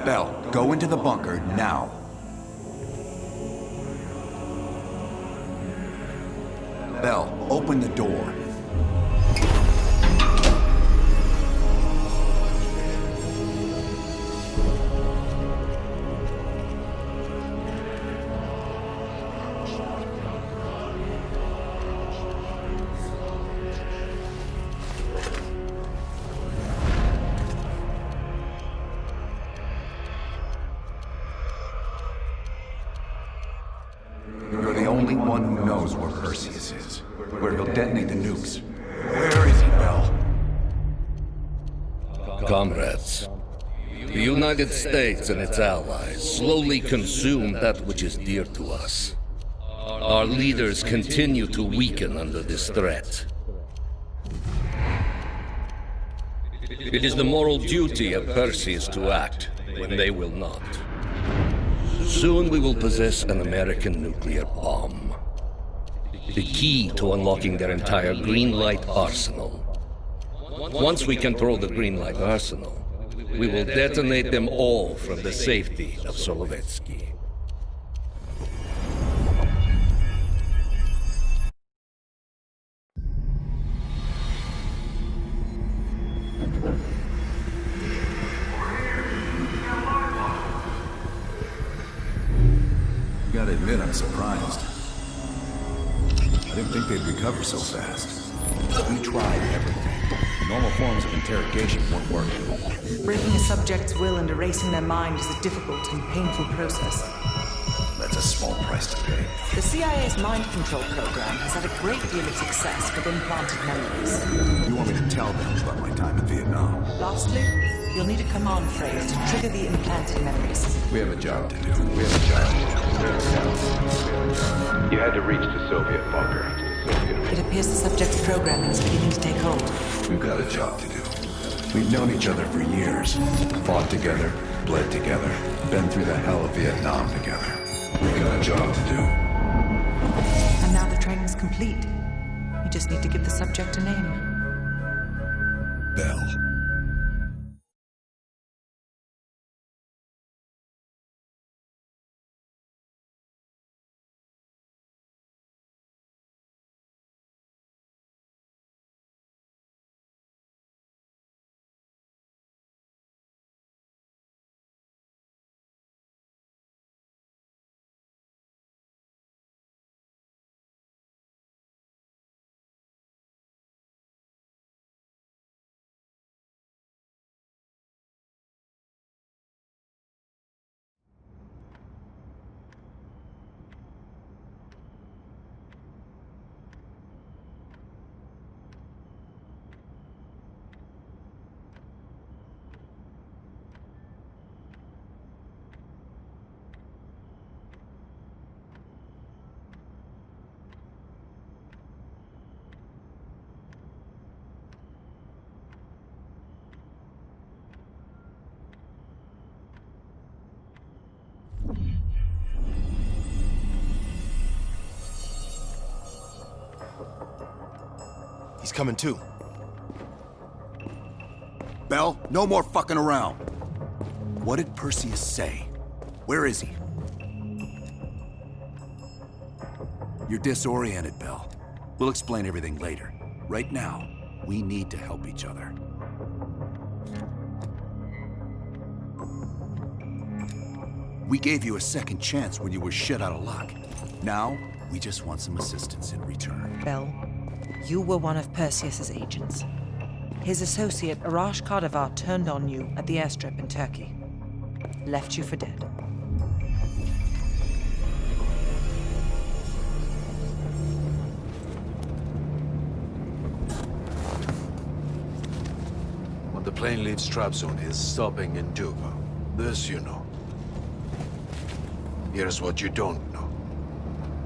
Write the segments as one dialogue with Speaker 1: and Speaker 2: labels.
Speaker 1: Bell, go into the bunker now. Bell, open the door. You're the only one who knows where Perseus is, where he'll detonate the nukes. Where is he, Bell?
Speaker 2: Comrades, the United States and its allies slowly consume that which is dear to us. Our leaders continue to weaken under this threat. It is the moral duty of Perseus to act when they will not. Soon we will possess an American nuclear bomb. The key to unlocking their entire green light arsenal. Once we control the green light arsenal, we will detonate them all from the safety of Solovetsky.
Speaker 1: Gotta admit, I'm surprised. I didn't think they'd recover so fast. We tried everything. Normal forms of interrogation weren't working.
Speaker 3: Breaking a subject's will and erasing their mind is a difficult and painful process.
Speaker 1: That's a small price to pay.
Speaker 3: The CIA's mind control program has had a great deal of success with implanted memories.
Speaker 1: You want me to tell them about my time in Vietnam?
Speaker 3: Lastly, you'll need a command phrase to trigger the implanted memories.
Speaker 1: We have a job to do. We have a job to do.
Speaker 4: You had to reach the Soviet bunker.
Speaker 3: It appears the subject's programming is beginning to take hold.
Speaker 1: We've got a job to do. We've known each other for years. Fought together, bled together, been through the hell of Vietnam together. We've got a job to do.
Speaker 3: And now the training's complete. You just need to give the subject a name.
Speaker 1: Bell.
Speaker 5: He's coming too.
Speaker 1: Bell, no more fucking around. What did Perseus say? Where is he? You're disoriented, Bell. We'll explain everything later. Right now, we need to help each other. We gave you a second chance when you were shit out of luck. Now, we just want some assistance in return.
Speaker 3: Bell, you were one of Perseus's agents. His associate, Arash Kardavar, turned on you at the airstrip in Turkey. Left you for dead.
Speaker 6: When the plane leaves Trabzon, it's stopping in Duga. This you know. Here's what you don't know.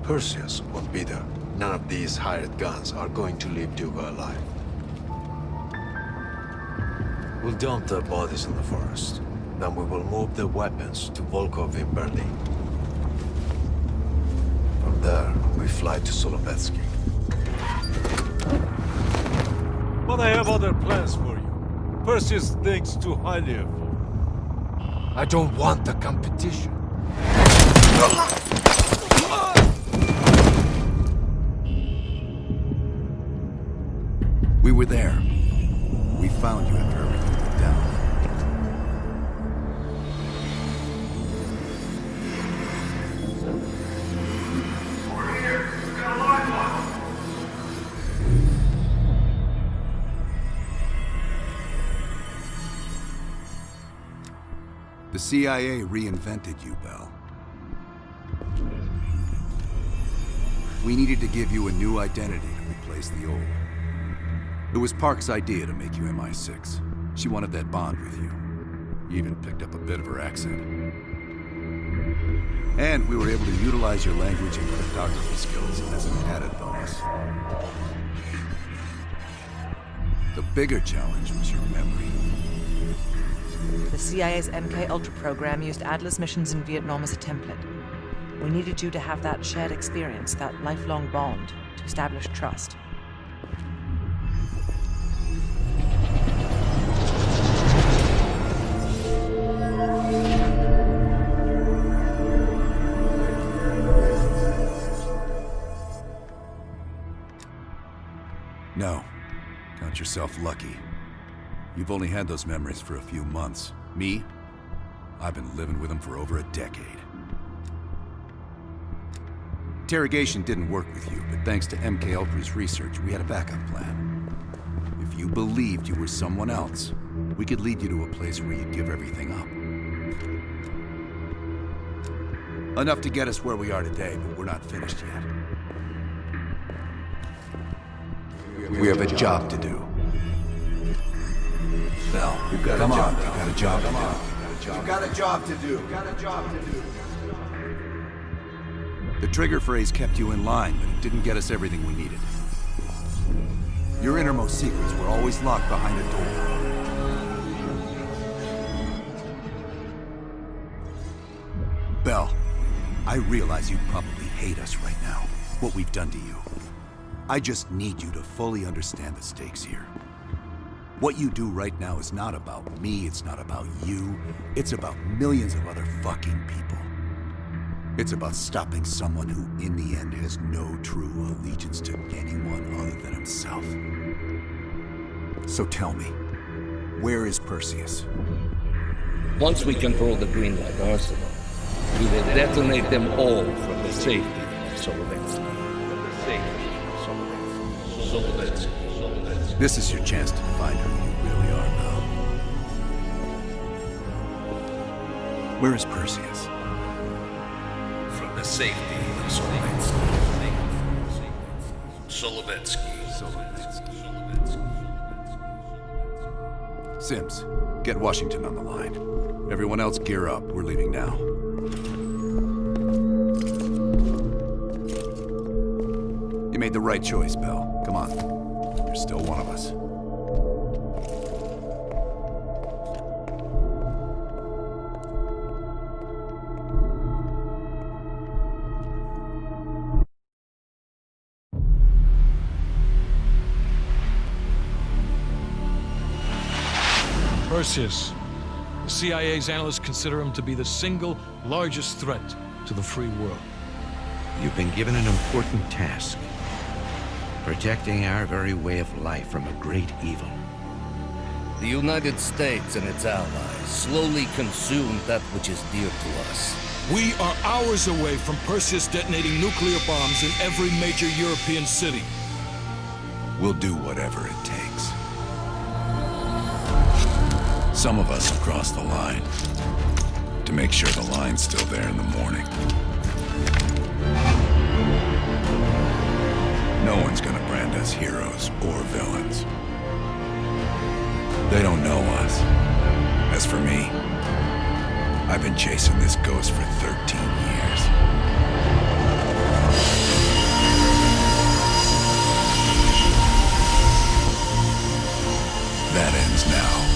Speaker 6: Perseus won't be there. None of these hired guns are going to leave Duga alive. We'll dump their bodies in the forest. Then we will move the weapons to Volkov in Berlin. From there, we fly to Solovetsky.
Speaker 7: But I have other plans for you. Perseus thinks too highly of you.
Speaker 6: I don't want the competition.
Speaker 1: We were there. We found you after everything went down. The CIA reinvented you, Bell. We needed to give you a new identity to replace the old. It was Park's idea to make you MI6. She wanted that bond with you. You even picked up a bit of her accent. And we were able to utilize your language and cryptography skills as an added bonus. The bigger challenge was your memory.
Speaker 3: The CIA's MK-Ultra program used Adler's missions in Vietnam as a template. We needed you to have that shared experience, that lifelong bond, to establish trust.
Speaker 1: No. Count yourself lucky. You've only had those memories for a few months. Me? I've been living with them for over a decade. Interrogation didn't work with you, but thanks to MK Ultra's research, we had a backup plan. If you believed you were someone else, we could lead you to a place where you'd give everything up. Enough to get us where we are today, but we're not finished yet. We have a job to do. Bell, come on, we've got a job to do.
Speaker 5: You've got a job to do. Got a job to do.
Speaker 1: The trigger phrase kept you in line, but it didn't get us everything we needed. Your innermost secrets were always locked behind a door. Bell, I realize you probably hate us right now, what we've done to you. I just need you to fully understand the stakes here. What you do right now is not about me, it's not about you, it's about millions of other fucking people. It's about stopping someone who, in the end, has no true allegiance to anyone other than himself. So tell me, where is Perseus?
Speaker 2: Once we control the Green Light Arsenal, we will detonate them all from the safety of Solovetsky.
Speaker 1: This is your chance to define who you really are, Bell. Where is Perseus?
Speaker 2: From the safety of Solovetsky.
Speaker 1: Sims, get Washington on the line. Everyone else gear up. We're leaving now. You made the right choice, Bell. Come on. You're still one of us.
Speaker 7: Perseus. The CIA's analysts consider him to be the single largest threat to the free world.
Speaker 8: You've been given an important task. Protecting our very way of life from a great evil.
Speaker 2: The United States and its allies slowly consume that which is dear to us.
Speaker 7: We are hours away from Perseus detonating nuclear bombs in every major European city.
Speaker 1: We'll do whatever it takes. Some of us have crossed the line to make sure the line's still there in the morning. No one's gonna brand us heroes or villains. They don't know us. As for me, I've been chasing this ghost for 13 years. That ends now.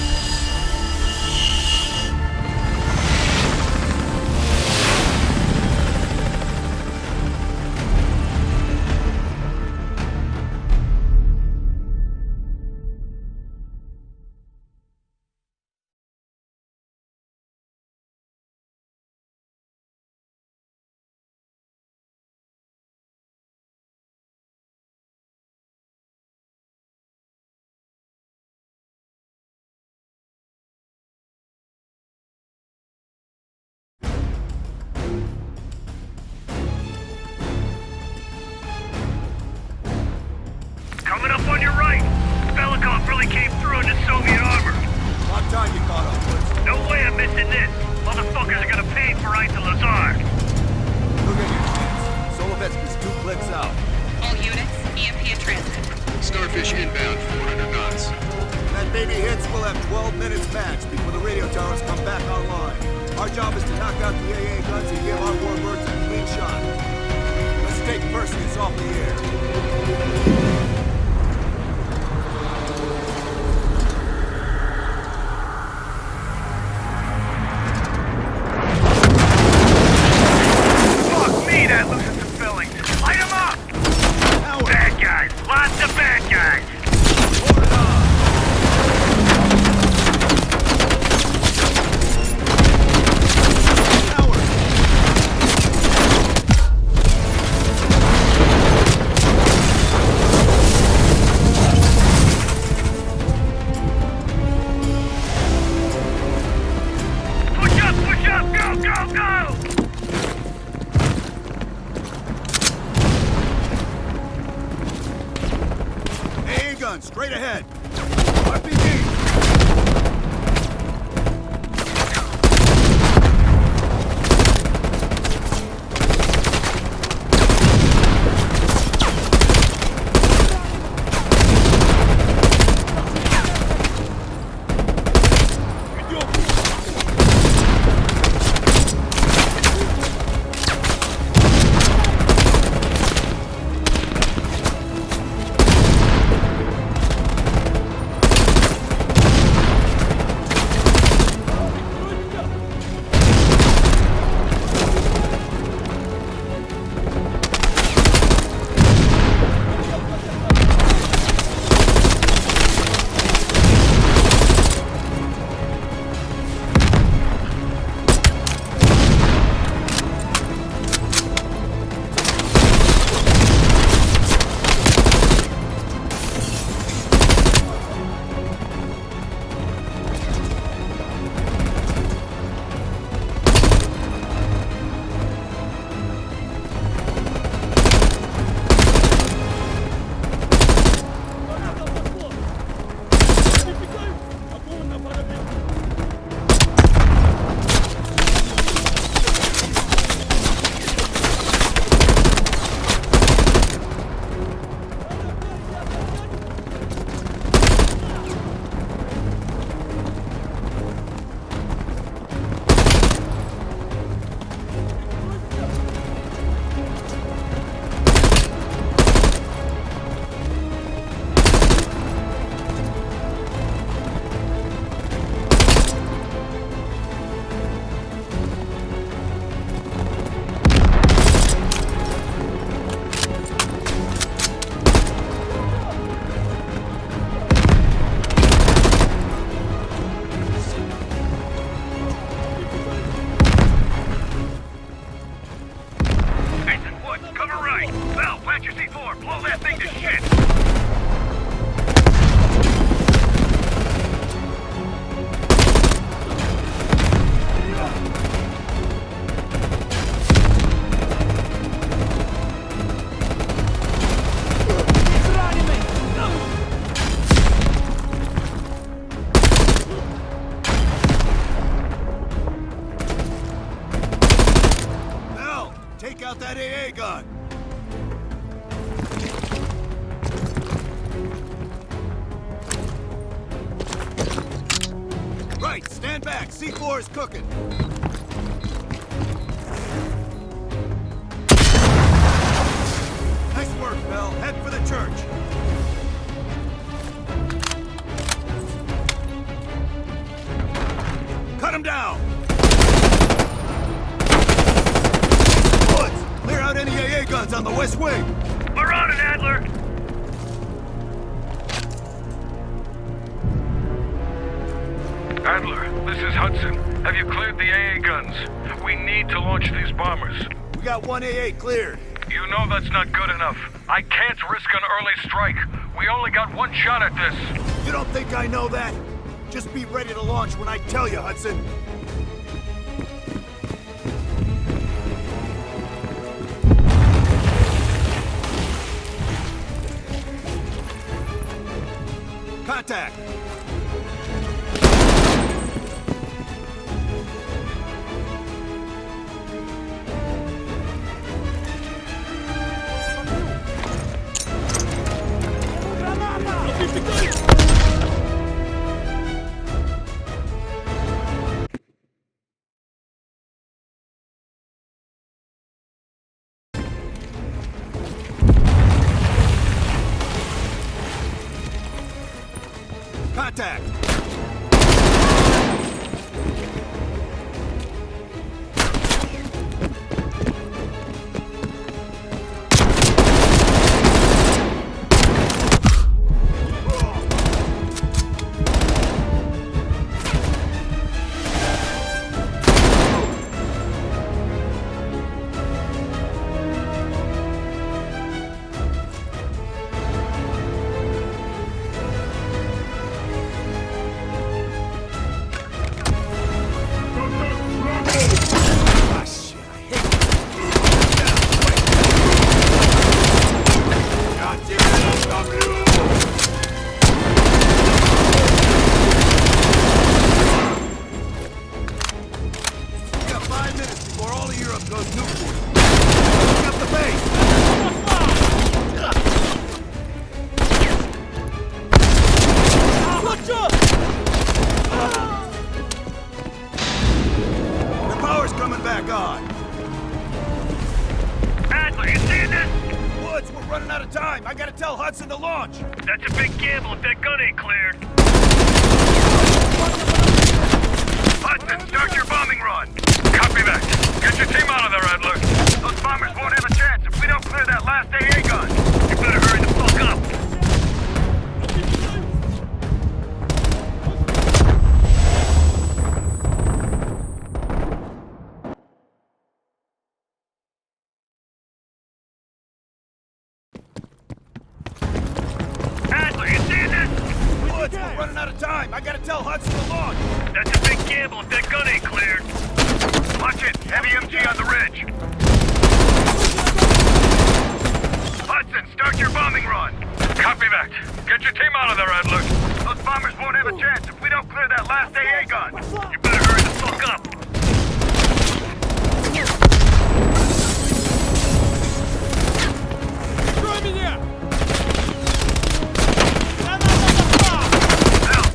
Speaker 9: takeoff really came through into Soviet armor.
Speaker 5: About time you caught up, Woods.
Speaker 9: No way I'm missing this. Motherfuckers are gonna pay for right to Lazar.
Speaker 5: Look at your chance. Solovetsky's 2 clicks out.
Speaker 10: All units, EMP in transit.
Speaker 6: Starfish inbound, 400 knots.
Speaker 5: That baby hits, we'll have 12 minutes max before the radio towers come back online. Our job is to knock out the AA guns and give our warbirds a clean shot. Let's take Perseus off the air.
Speaker 9: Fuck me, that loosens some fillings. Light 'em up! Bad guys, lots of bad guys.
Speaker 5: Hold it on.
Speaker 9: Push up, go, go, go!
Speaker 5: AA gun, straight ahead. RPG. out that AA gun! Right, stand back. C4 is cooking. Nice work, Bell. Head for the church. Cut him down! Woods, clear out any AA guns on the west wing.
Speaker 9: We're on it, Adler!
Speaker 11: Adler, this is Hudson. Have you cleared the AA guns? We need to launch these bombers.
Speaker 5: We got one AA cleared.
Speaker 11: You know that's not good enough. I can't risk an early strike. We only got one shot at this.
Speaker 5: You don't think I know that? Just be ready to launch when I tell you, Hudson. Contact! Contact!
Speaker 9: That's a big gamble if that gun ain't cleared. Hudson, start your bombing run.
Speaker 11: Copy that. Get your team out of there, Adler.
Speaker 9: Those bombers won't have a chance if we don't clear that last AA gun. You better hurry the fuck up.
Speaker 5: I gotta tell Hudson to launch!
Speaker 9: That's a big gamble if that gun ain't cleared. Watch it! Heavy MG on the ridge! Hudson, start your bombing run!
Speaker 11: Copy that. Get your team out of there, Adler.
Speaker 9: Those bombers won't have a chance if we don't clear that last AA gun. You better hurry the fuck up!
Speaker 7: Driving here!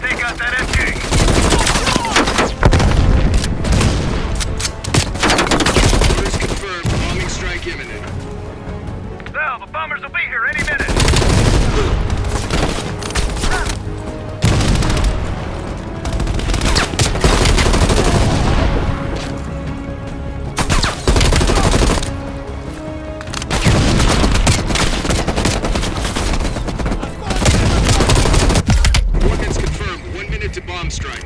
Speaker 9: Take out that MG!
Speaker 6: Orders confirmed. Bombing strike imminent.
Speaker 9: Val, the bombers will be here any minute!
Speaker 6: Coordinates confirmed. 1 minute to bomb strike.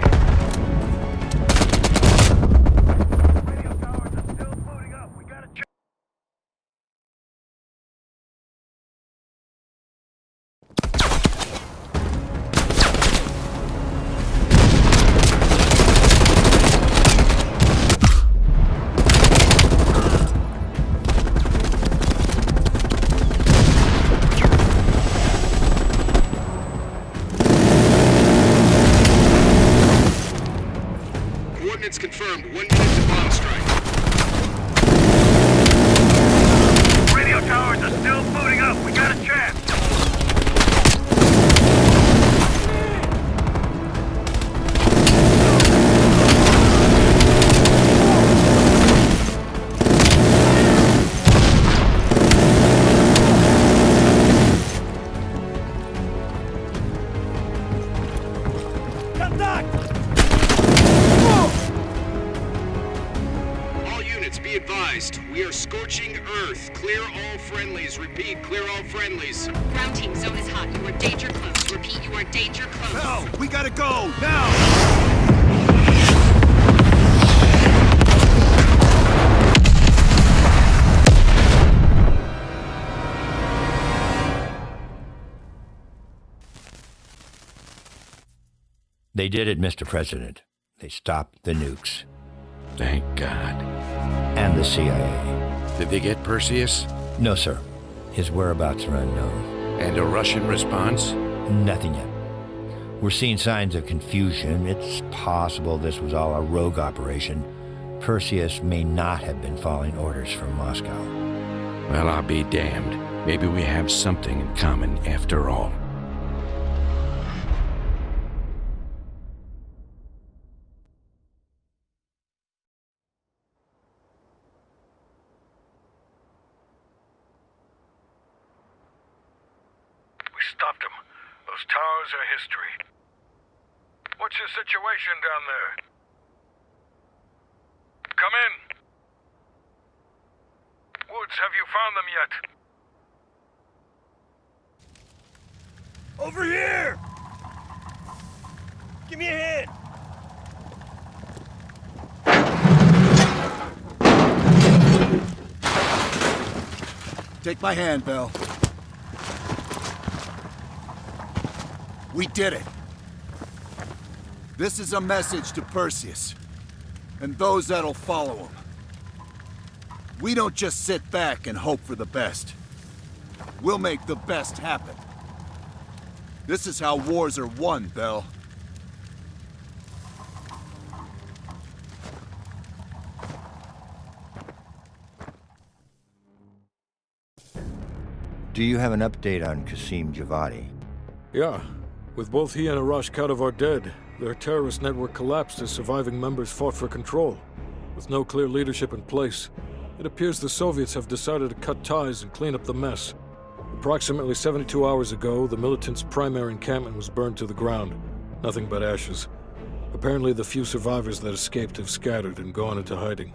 Speaker 9: Radio towers are still booting up. We gotta check.
Speaker 6: Coordinates confirmed. 1 minute to bomb strike.
Speaker 9: Radio towers are still booting up. We got a chance.
Speaker 6: All units be advised. We are scorching Earth. Clear all friendlies. Repeat, clear all friendlies.
Speaker 10: Ground team, zone is hot. You are danger close. Repeat, you are danger close.
Speaker 5: No! We gotta go! Now!
Speaker 8: They did it, Mr. President. They stopped the nukes.
Speaker 12: Thank God.
Speaker 8: And the CIA.
Speaker 12: Did they get Perseus?
Speaker 8: No, sir. His whereabouts are unknown.
Speaker 12: And a Russian response?
Speaker 8: Nothing yet.
Speaker 13: We're seeing signs of confusion. It's possible this was all a rogue operation. Perseus may not have been following orders from Moscow.
Speaker 12: Well, I'll be damned. Maybe we have something in common after all.
Speaker 11: We stopped them. Those towers are history. What's your situation down there? Come in. Woods, have you found them yet?
Speaker 9: Over here! Give me a hand!
Speaker 5: Take my hand, Bell. We did it. This is a message to Perseus, and those that'll follow him. We don't just sit back and hope for the best. We'll make the best happen. This is how wars are won, Bell.
Speaker 13: Do you have an update on Qasim Javadi?
Speaker 7: Yeah. With both he and Arash Kadavar dead, their terrorist network collapsed as surviving members fought for control. With no clear leadership in place, it appears the Soviets have decided to cut ties and clean up the mess. Approximately 72 hours ago, the militants' primary encampment was burned to the ground. Nothing but ashes. Apparently, the few survivors that escaped have scattered and gone into hiding.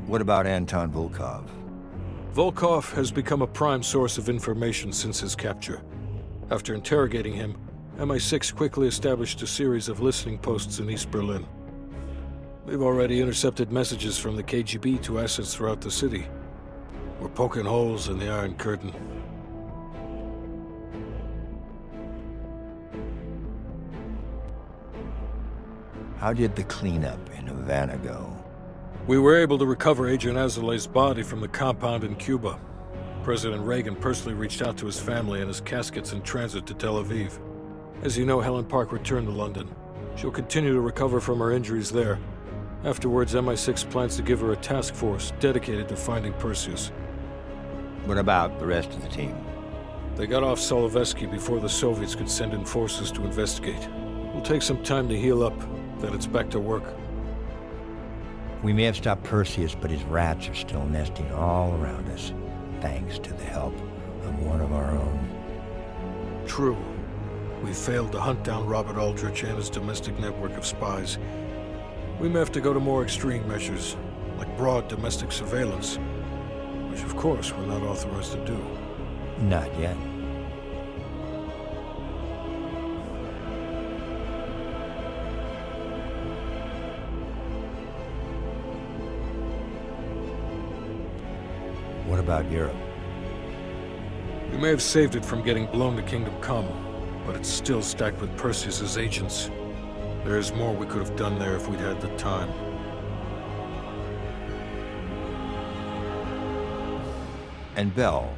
Speaker 13: What about Anton Volkov?
Speaker 7: Volkov has become a prime source of information since his capture. After interrogating him, MI6 quickly established a series of listening posts in East Berlin. We've already intercepted messages from the KGB to assets throughout the city. We're poking holes in the Iron Curtain.
Speaker 13: How did the cleanup in Havana go?
Speaker 7: We were able to recover Adrian Azoulay's body from the compound in Cuba. President Reagan personally reached out to his family, and his casket's in transit to Tel Aviv. As you know, Helen Park returned to London. She'll continue to recover from her injuries there. Afterwards, MI6 plans to give her a task force dedicated to finding Perseus.
Speaker 13: What about the rest of the team?
Speaker 7: They got off Solovetsky before the Soviets could send in forces to investigate. It'll take some time to heal up, then it's back to work.
Speaker 13: We may have stopped Perseus, but his rats are still nesting all around us, thanks to the help of one of our own.
Speaker 7: True. We failed to hunt down Robert Aldrich and his domestic network of spies. We may have to go to more extreme measures, like broad domestic surveillance, which of course we're not authorized to do.
Speaker 13: Not yet. What about Europe?
Speaker 7: We may have saved it from getting blown to Kingdom Come, but it's still stacked with Perseus's agents. There's more we could have done there if we'd had the time.
Speaker 13: And Bell.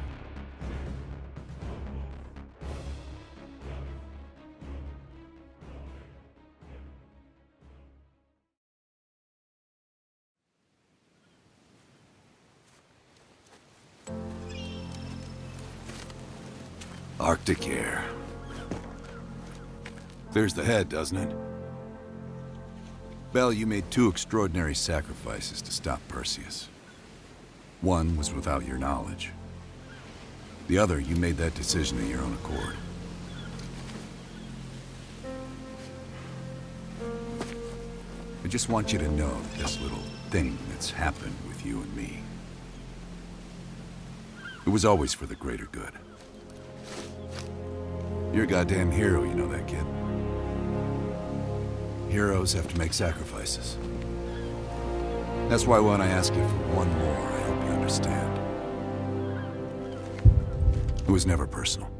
Speaker 1: Arctic air. Clears the head, doesn't it? Bell, you made two extraordinary sacrifices to stop Perseus. One was without your knowledge. The other, you made that decision of your own accord. I just want you to know that this little thing that's happened with you and me, it was always for the greater good. You're a goddamn hero, you know that, kid. Heroes have to make sacrifices. That's why when I ask you for one more, I hope you understand. It was never personal.